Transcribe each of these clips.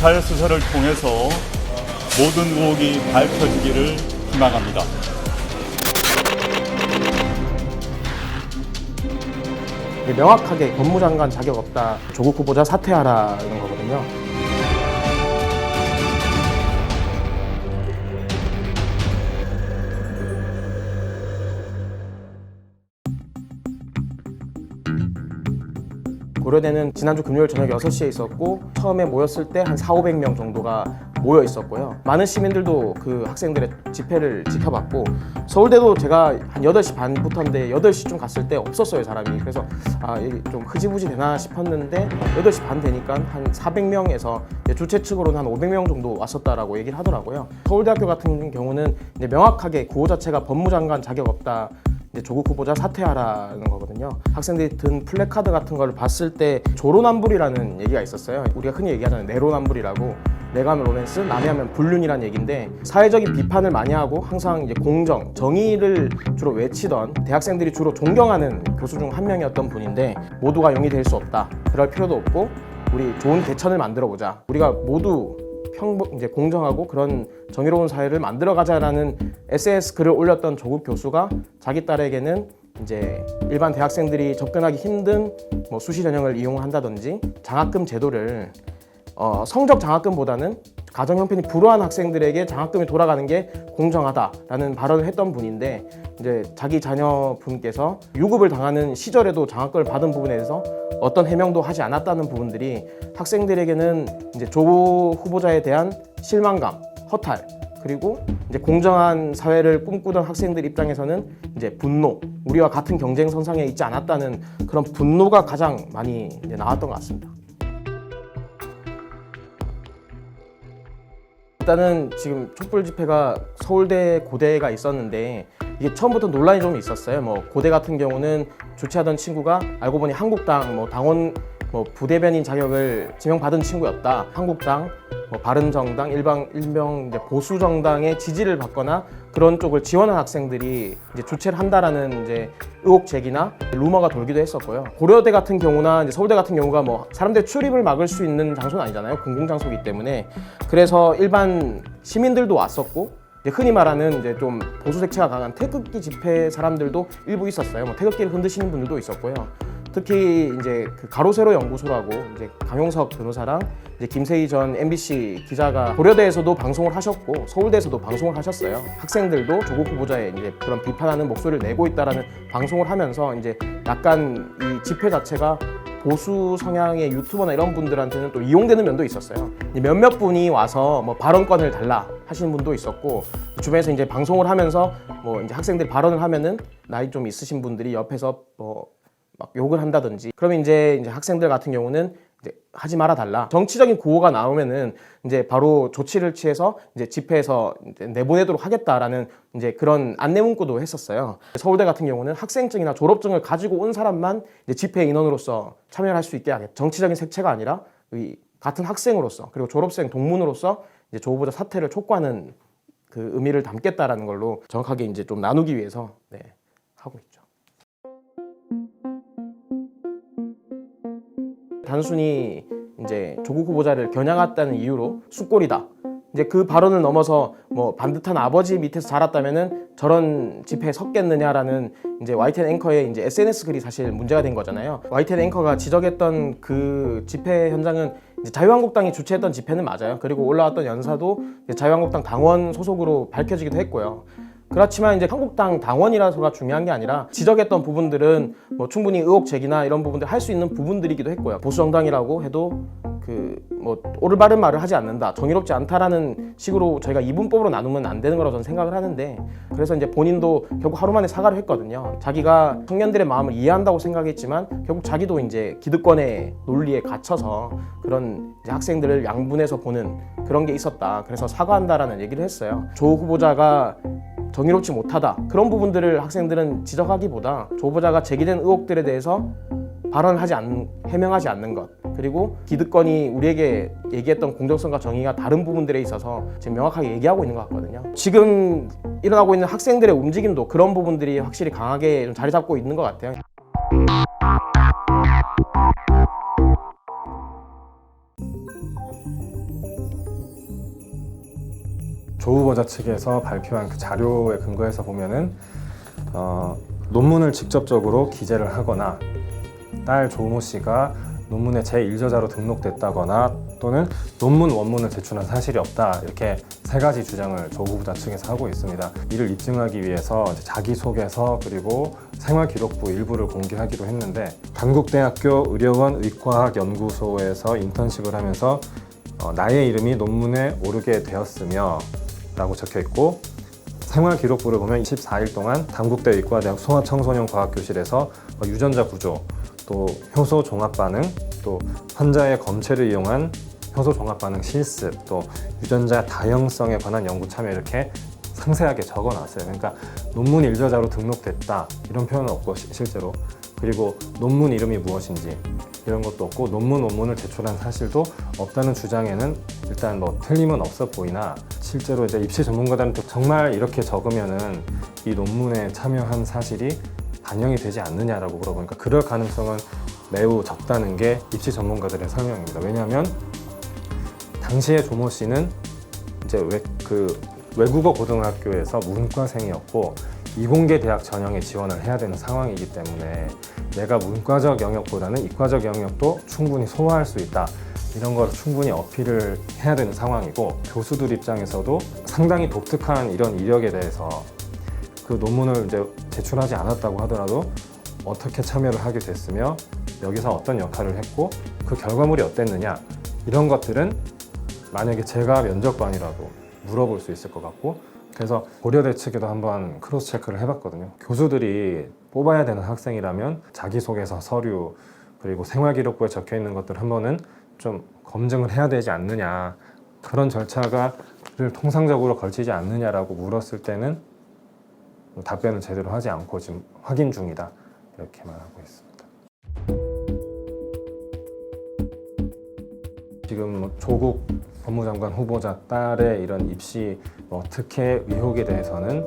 검찰 수사를 통해서 모든 의혹이 밝혀지기를 희망합니다. 명확하게 법무장관 자격 없다, 조국 후보자 사퇴하라는 거거든요. 고려대는 지난주 금요일 저녁 6시에 있었고 처음에 모였을 때 한 400~500명 정도가 모여 있었고요. 많은 시민들도 그 학생들의 집회를 지켜봤고 서울대도 제가 한 8시 반부터인데 8시쯤 갔을 때 없었어요, 사람이. 그래서 이게 좀 흐지부지 되나 싶었는데 8시 반 되니까 한 400명에서 주최 측으로는 한 500명 정도 왔었다라고 얘기를 하더라고요. 서울대학교 같은 경우는 이제 명확하게 구호 자체가 법무장관 자격 없다, 조국 후보자 사퇴하라는 거거든요. 학생들이 든 플래카드 같은 걸 봤을 때 조로남불이라는 얘기가 있었어요. 우리가 흔히 얘기하는 내로남불이라고, 내가 하면 로맨스, 남이 하면 불륜이라는 얘기인데, 사회적인 비판을 많이 하고 항상 이제 공정, 정의를 주로 외치던, 대학생들이 주로 존경하는 교수 중 한 명이었던 분인데, 모두가 용이 될 수 없다, 그럴 필요도 없고 우리 좋은 대천을 만들어 보자, 우리가 모두 이제 공정하고 그런 정의로운 사회를 만들어가자라는 SNS 글을 올렸던 조국 교수가 자기 딸에게는 이제 일반 대학생들이 접근하기 힘든 수시 전형을 이용한다든지 장학금 제도를 성적 장학금보다는 가정 형편이 불우한 학생들에게 장학금이 돌아가는 게 공정하다라는 발언을 했던 분인데, 이제 자기 자녀분께서 유급을 당하는 시절에도 장학금을 받은 부분에 대해서 어떤 해명도 하지 않았다는 부분들이 학생들에게는 이제 조국 후보자에 대한 실망감, 허탈, 그리고 이제 공정한 사회를 꿈꾸던 학생들 입장에서는 이제 분노, 우리와 같은 경쟁 선상에 있지 않았다는 그런 분노가 가장 많이 이제 나왔던 것 같습니다. 일단은 지금 촛불 집회가 서울대, 고대가 있었는데 이게 처음부터 논란이 좀 있었어요. 고대 같은 경우는 주최하던 친구가 알고 보니 한국당 당원 부대변인 자격을 지명받은 친구였다. 한국당, 바른정당, 일명 이제 보수 정당의 지지를 받거나 그런 쪽을 지원한 학생들이 이제 주최를 한다라는 이제 의혹 제기나 루머가 돌기도 했었고요. 고려대 같은 경우나 이제 서울대 같은 경우가 사람들 출입을 막을 수 있는 장소는 아니잖아요. 공공장소이기 때문에. 그래서 일반 시민들도 왔었고, 흔히 말하는 이제 좀 보수 색채가 강한 태극기 집회 사람들도 일부 있었어요. 태극기를 흔드시는 분들도 있었고요. 특히 이제 그 가로세로 연구소라고 이제 강용석 변호사랑 이제 김세희 전 MBC 기자가 고려대에서도 방송을 하셨고 서울대에서도 방송을 하셨어요. 학생들도 조국 후보자의 이제 그런 비판하는 목소리를 내고 있다라는 방송을 하면서 이제 약간 이 집회 자체가 보수 성향의 유튜버나 이런 분들한테는 또 이용되는 면도 있었어요. 몇몇 분이 와서 발언권을 달라 하시는 분도 있었고, 주변에서 이제 방송을 하면서 이제 학생들이 발언을 하면은 나이 좀 있으신 분들이 옆에서 막 욕을 한다든지, 그러면 이제 학생들 같은 경우는 이제 하지 말아 달라, 정치적인 구호가 나오면은 이제 바로 조치를 취해서 이제 집회에서 이제 내보내도록 하겠다라는 이제 그런 안내 문구도 했었어요. 서울대 같은 경우는 학생증이나 졸업증을 가지고 온 사람만 이제 집회 인원으로서 참여할 수 있게 하겠다. 정치적인 색채가 아니라 같은 학생으로서, 그리고 졸업생 동문으로서 이제 조 후보자 사퇴를 촉구하는 그 의미를 담겠다라는 걸로 정확하게 이제 좀 나누기 위해서 하고 있죠. 단순히 이제 조국 후보자를 겨냥했다는 이유로 숫골이다, 이제 그 발언을 넘어서 반듯한 아버지 밑에서 자랐다면은 저런 집회에 섰겠느냐라는 이제 YTN 앵커의 이제 SNS 글이 사실 문제가 된 거잖아요. YTN 앵커가 지적했던 그 집회 현장은 이제 자유한국당이 주최했던 집회는 맞아요. 그리고 올라왔던 연사도 자유한국당 당원 소속으로 밝혀지기도 했고요. 그렇지만 이제 한국당 당원이라서가 중요한 게 아니라 지적했던 부분들은 충분히 의혹 제기나 이런 부분들 할 수 있는 부분들이기도 했고요. 보수 정당이라고 해도 올바른 말을 하지 않는다, 정의롭지 않다라는 식으로 저희가 이분법으로 나누면 안 되는 거라고 저는 생각을 하는데, 그래서 이제 본인도 결국 하루 만에 사과를 했거든요. 자기가 청년들의 마음을 이해한다고 생각했지만 결국 자기도 이제 기득권의 논리에 갇혀서 그런 이제 학생들을 양분해서 보는 그런 게 있었다. 그래서 사과한다라는 얘기를 했어요. 조 후보자가 정의롭지 못하다, 그런 부분들을 학생들은 지적하기보다 조 후보자가 제기된 의혹들에 대해서 해명하지 않는 것, 그리고 기득권이 우리에게 얘기했던 공정성과 정의가 다른 부분들에 있어서 지금 명확하게 얘기하고 있는 것 같거든요. 지금 일어나고 있는 학생들의 움직임도 그런 부분들이 확실히 강하게 좀 자리 잡고 있는 것 같아요. 조 후보자 측에서 발표한 그 자료에 근거해서 보면은 논문을 직접적으로 기재를 하거나 딸 조모 씨가 논문의 제1저자로 등록됐다거나 또는 논문 원문을 제출한 사실이 없다, 이렇게 세 가지 주장을 조 후보자 측에서 하고 있습니다. 이를 입증하기 위해서 자기소개서 그리고 생활기록부 일부를 공개하기로 했는데, 단국대학교 의료원 의과학연구소에서 인턴십을 하면서 나의 이름이 논문에 오르게 되었으며 라고 적혀 있고, 생활기록부를 보면 24일 동안 단국대 의과대학 소아청소년과학교실에서 유전자 구조, 또 효소 종합 반응, 또 환자의 검체를 이용한 효소 종합 반응 실습, 또 유전자 다형성에 관한 연구 참여, 이렇게 상세하게 적어놨어요. 그러니까 논문 일저자로 등록됐다 이런 표현은 없고 실제로, 그리고 논문 이름이 무엇인지 이런 것도 없고 논문 원문을 제출한 사실도 없다는 주장에는 일단 뭐 틀림은 없어 보이나, 실제로 이제 입시 전문가들한테 정말 이렇게 적으면은 이 논문에 참여한 사실이 반영이 되지 않느냐라고 물어보니까 그럴 가능성은 매우 적다는 게 입시 전문가들의 설명입니다. 왜냐하면 당시에 조모 씨는 이제 외국어 고등학교에서 문과생이었고 이공계 대학 전형에 지원을 해야 되는 상황이기 때문에 내가 문과적 영역보다는 이과적 영역도 충분히 소화할 수 있다, 이런 걸 충분히 어필을 해야 되는 상황이고, 교수들 입장에서도 상당히 독특한 이런 이력에 대해서 그 논문을 이제 제출하지 않았다고 하더라도 어떻게 참여를 하게 됐으며 여기서 어떤 역할을 했고 그 결과물이 어땠느냐, 이런 것들은 만약에 제가 면접관이라도 물어볼 수 있을 것 같고, 그래서 고려대 측에도 한번 크로스 체크를 해봤거든요. 교수들이 뽑아야 되는 학생이라면 자기소개서, 서류, 그리고 생활기록부에 적혀 있는 것들 한 번은 좀 검증을 해야 되지 않느냐, 그런 절차를 통상적으로 걸치지 않느냐라고 물었을 때는 답변을 제대로 하지 않고 지금 확인 중이다, 이렇게 말하고 있습니다. 지금 조국 법무장관 후보자 딸의 이런 입시 특혜 의혹에 대해서는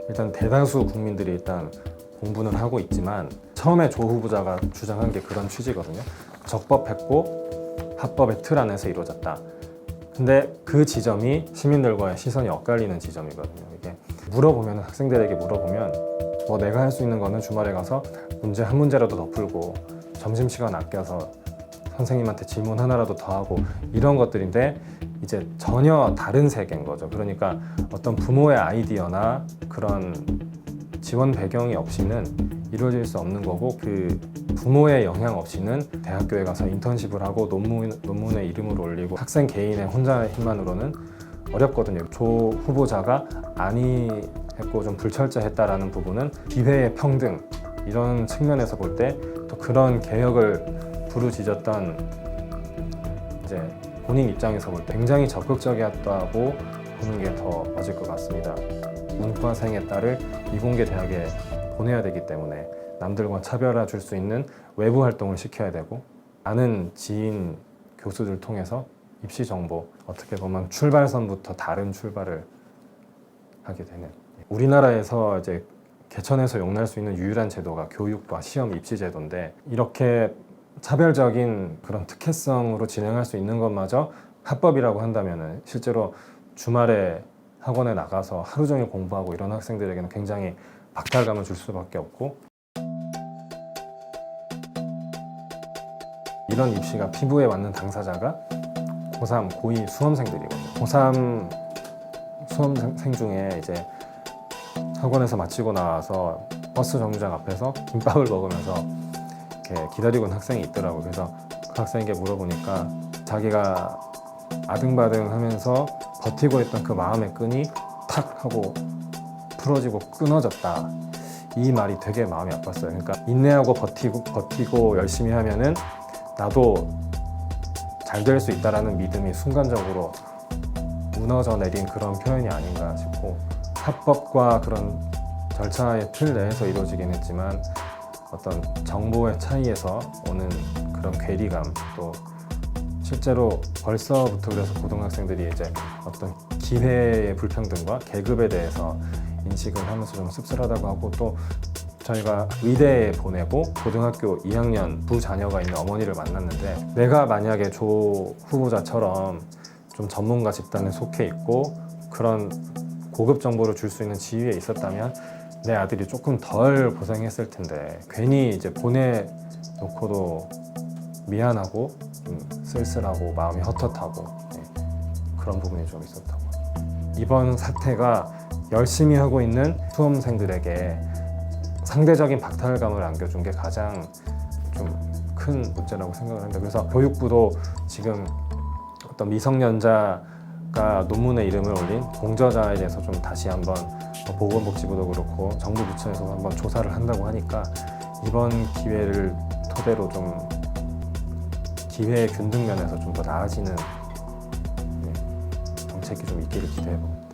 일단 대다수 국민들이 일단 공분을 하고 있지만, 처음에 조 후보자가 주장한 게 그런 취지거든요. 적법했고 합법의 틀 안에서 이루어졌다. 근데 그 지점이 시민들과의 시선이 엇갈리는 지점이거든요. 이게 물어보면, 학생들에게 물어보면 내가 할 수 있는 거는 주말에 가서 문제 한 문제라도 더 풀고 점심시간 아껴서 선생님한테 질문 하나라도 더 하고, 이런 것들인데 이제 전혀 다른 세계인 거죠. 그러니까 어떤 부모의 아이디어나 그런 지원 배경이 없이는 이루어질 수 없는 거고, 그 부모의 영향 없이는 대학교에 가서 인턴십을 하고 논문에 이름을 올리고 학생 개인의 혼자의 힘만으로는 어렵거든요. 조 후보자가 아니했고 좀 불철저했다라는 부분은 기회의 평등, 이런 측면에서 볼 때 또 그런 개혁을 부르짖었던 이제 본인 입장에서 볼 때 굉장히 적극적이었다고 보는 게 더 맞을 것 같습니다. 문과생의 딸을 이공계 대학에 보내야 되기 때문에 남들과 차별화 줄 수 있는 외부 활동을 시켜야 되고, 아는 지인 교수들 통해서 입시 정보, 어떻게 보면 출발선부터 다른 출발을 하게 되는, 우리나라에서 이제 개천에서 용날 수 있는 유일한 제도가 교육과 시험 입시 제도인데, 이렇게 차별적인 그런 특혜성으로 진행할 수 있는 것마저 합법이라고 한다면 실제로 주말에 학원에 나가서 하루 종일 공부하고 이런 학생들에게는 굉장히 박탈감을 줄 수밖에 없고, 이런 입시가 피부에 맞는 당사자가 고3, 고2 수험생들이거든요. 고3 수험생 중에 이제 학원에서 마치고 나와서 버스 정류장 앞에서 김밥을 먹으면서 이렇게 기다리고 있는 학생이 있더라고요. 그래서 그 학생에게 물어보니까 자기가 아등바등 하면서 버티고 있던 그 마음의 끈이 탁 하고 풀어지고 끊어졌다. 이 말이 되게 마음이 아팠어요. 그러니까 인내하고 버티고 열심히 하면은 나도 잘 될 수 있다라는 믿음이 순간적으로 무너져 내린 그런 표현이 아닌가 싶고, 합법과 그런 절차의 틀 내에서 이루어지긴 했지만 어떤 정보의 차이에서 오는 그런 괴리감, 또 실제로 벌써부터 그래서 고등학생들이 이제 어떤 기회의 불평등과 계급에 대해서 인식을 하면서 좀 씁쓸하다고 하고, 또 저희가 의대에 보내고 고등학교 2학년 두 자녀가 있는 어머니를 만났는데, 내가 만약에 조 후보자처럼 좀 전문가 집단에 속해 있고 그런 고급 정보를 줄 수 있는 지위에 있었다면 내 아들이 조금 덜 고생했을 텐데 괜히 이제 보내놓고도 미안하고 좀 쓸쓸하고 마음이 헛헛하고 그런 부분이 좀 있었다고. 이번 사태가 열심히 하고 있는 수험생들에게 상대적인 박탈감을 안겨준 게 가장 좀 큰 문제라고 생각을 합니다. 그래서 교육부도 지금 어떤 미성년자가 논문에 이름을 올린 공저자에 대해서 좀 다시 한번 보건복지부도 그렇고 정부 부처에서 한번 조사를 한다고 하니까 이번 기회를 토대로 좀 기회의 균등 면에서 좀 더 나아지는 정책이 좀 있기를 기대해 봅니다.